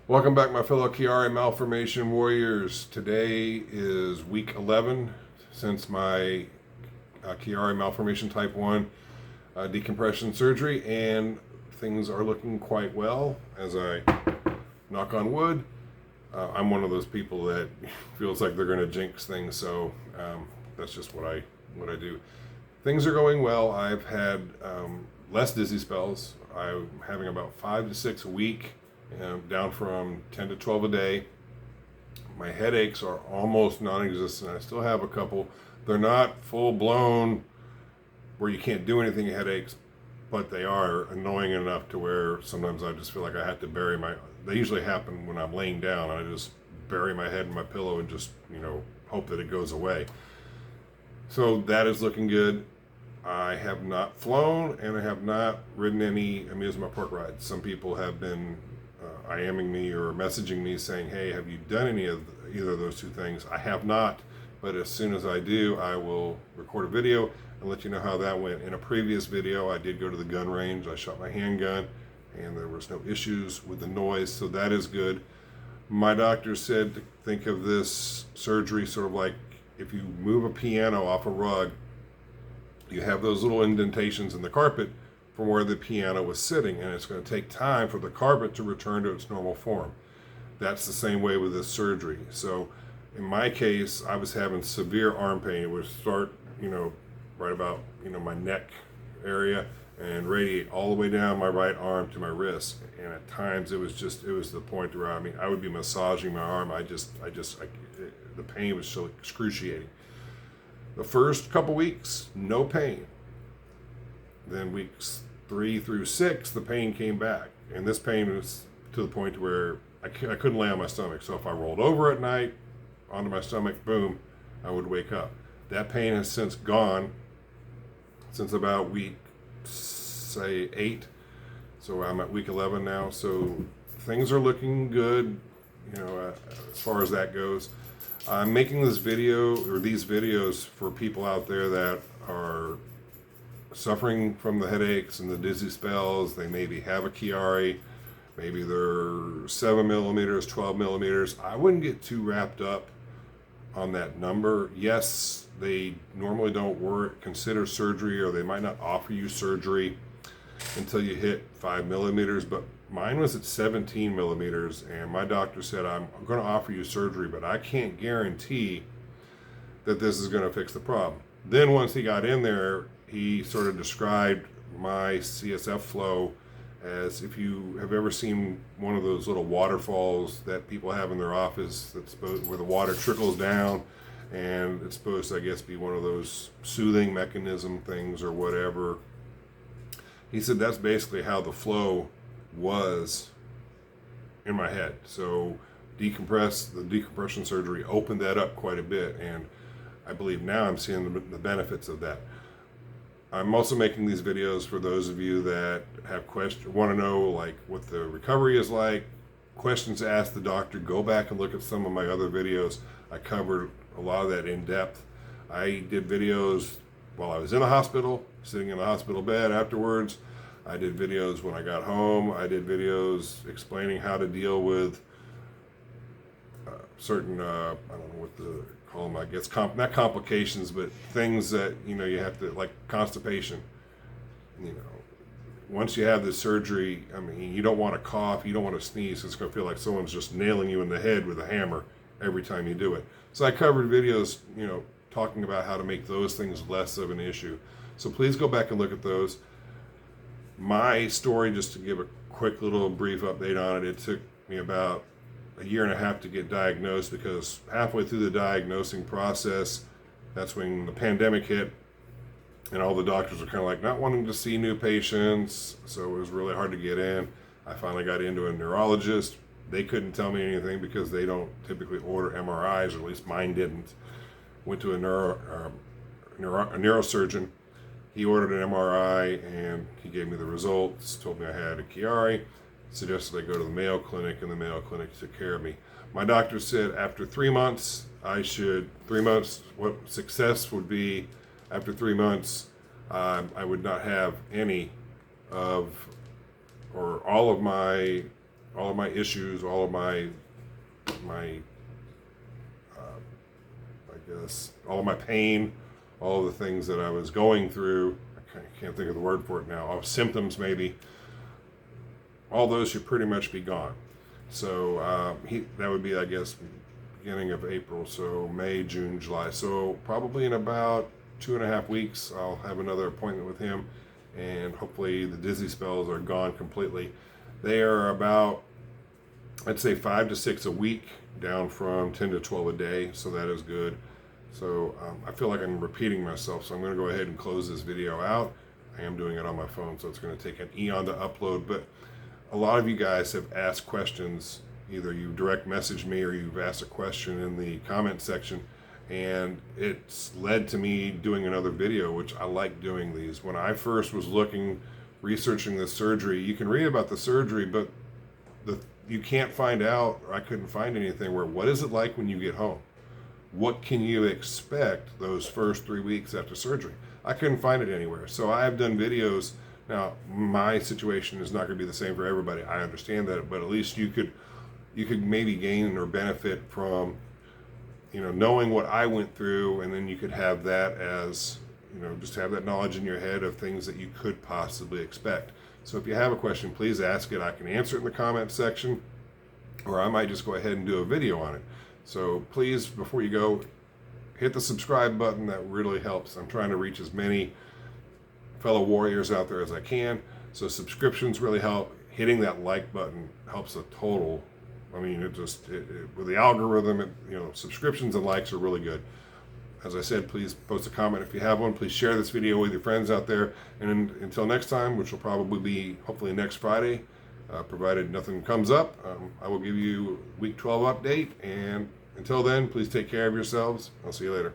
Welcome back, my fellow Chiari Malformation warriors. Today is week 11 since my Chiari Malformation Type 1 decompression surgery, and things are looking quite well as I knock on wood. I'm one of those people that feels like they're going to jinx things, so that's just what I do. Things are going well. I've had less dizzy spells. I'm having about 5 to 6 a week, down from 10 to 12 a day. My headaches are almost non-existent. I still have a couple. They're not full-blown where you can't do anything headaches, but they are annoying enough to where sometimes I just feel like I have to bury my... They usually happen when I'm laying down. I just bury my head in my pillow and just, hope that it goes away. So that is looking good. I have not flown, and I have not ridden any amusement park rides. Some people have been IMing me or messaging me saying, hey, have you done either of those two things? I have not, but as soon as I do, I will record a video and let you know how that went. In a previous video, I did go to the gun range. I shot my handgun, and there was no issues with the noise, so that is good. My doctor said to think of this surgery sort of like if you move a piano off a rug, you have those little indentations in the carpet from where the piano was sitting, and it's going to take time for the carpet to return to its normal form. That's the same way with this surgery. So in my case, I was having severe arm pain. It would start, right about, my neck area and radiate all the way down my right arm to my wrist. And at times it was the point where, I would be massaging my arm. The pain was so excruciating. The first couple weeks, no pain. Then weeks 3 through 6, the pain came back. And this pain was to the point where I couldn't lay on my stomach. So if I rolled over at night onto my stomach, boom, I would wake up. That pain has since gone since about week, say, 8. So I'm at week 11 now. So things are looking good, as far as that goes. I'm making this video, or these videos, for people out there that are suffering from the headaches and the dizzy spells. They maybe have a Chiari, maybe they're 7 millimeters, 12 millimeters. I wouldn't get too wrapped up on that number. Yes, they normally don't consider surgery, or they might not offer you surgery until you hit 5 millimeters, but mine was at 17 millimeters, and my doctor said, I'm going to offer you surgery, but I can't guarantee that this is going to fix the problem. Then once he got in there, he sort of described my CSF flow as, if you have ever seen one of those little waterfalls that people have in their office where the water trickles down, and it's supposed to, I guess, be one of those soothing mechanism things or whatever. He said that's basically how the flow was in my head. So the decompression surgery opened that up quite a bit, and I believe now I'm seeing the benefits of that. I'm also making these videos for those of you that have questions, want to know like what the recovery is like, questions to ask the doctor. Go back and look at some of my other videos. I covered a lot of that in depth. I did videos while I was in the hospital, sitting in the hospital bed afterwards. I did videos when I got home. I did videos explaining how to deal with certain, I don't know what to call them, I guess, not complications, but things that, you have to, like constipation. Once you have this surgery, you don't want to cough, you don't want to sneeze. It's going to feel like someone's just nailing you in the head with a hammer every time you do it. So I covered videos, talking about how to make those things less of an issue. So please go back and look at those. My story, just to give a quick little brief update on it, it took me about a year and a half to get diagnosed, because halfway through the diagnosing process, that's when the pandemic hit, and all the doctors were kind of like not wanting to see new patients, so it was really hard to get in. I finally got into a neurologist. They couldn't tell me anything because they don't typically order MRIs, or at least mine didn't. Went to a neurosurgeon. He ordered an MRI, and he gave me the results, told me I had a Chiari, suggested I go to the Mayo Clinic, and the Mayo Clinic took care of me. My doctor said after 3 months, what success would be after 3 months, I would not have any of, or all of my all of my issues, all of my I guess all of my pain, all of the things that I was going through. I can't think of the word for it now. Symptoms maybe. All those should pretty much be gone. So that would be, I guess, beginning of April. So May, June, July. So probably in about 2.5 weeks, I'll have another appointment with him, and hopefully the dizzy spells are gone completely. They are about, I'd say 5 to 6 a week, down from 10 to 12 a day. So that is good. So I feel like I'm repeating myself. So I'm going to go ahead and close this video out. I am doing it on my phone, so it's going to take an eon to upload. But a lot of you guys have asked questions. Either you direct messaged me or you've asked a question in the comment section, and it's led to me doing another video, which I like doing these. When I first was researching this surgery, you can read about the surgery, but you can't find out, or I couldn't find anything where, what is it like when you get home? What can you expect those first 3 weeks after surgery? I couldn't find it anywhere. So I've done videos. Now, my situation is not going to be the same for everybody. I understand that, but at least you could maybe gain or benefit from, knowing what I went through, and then you could have that as, just have that knowledge in your head of things that you could possibly expect. So if you have a question, please ask it. I can answer it in the comment section, or I might just go ahead and do a video on it. So please, before you go, hit the subscribe button. That really helps. I'm trying to reach as many fellow warriors out there as I can. So subscriptions really help. Hitting that like button helps a total. I mean, with the algorithm, subscriptions and likes are really good. As I said, please post a comment if you have one. Please share this video with your friends out there. And until next time, which will probably be hopefully next Friday, provided nothing comes up, I will give you week 12 update. And until then, please take care of yourselves. I'll see you later.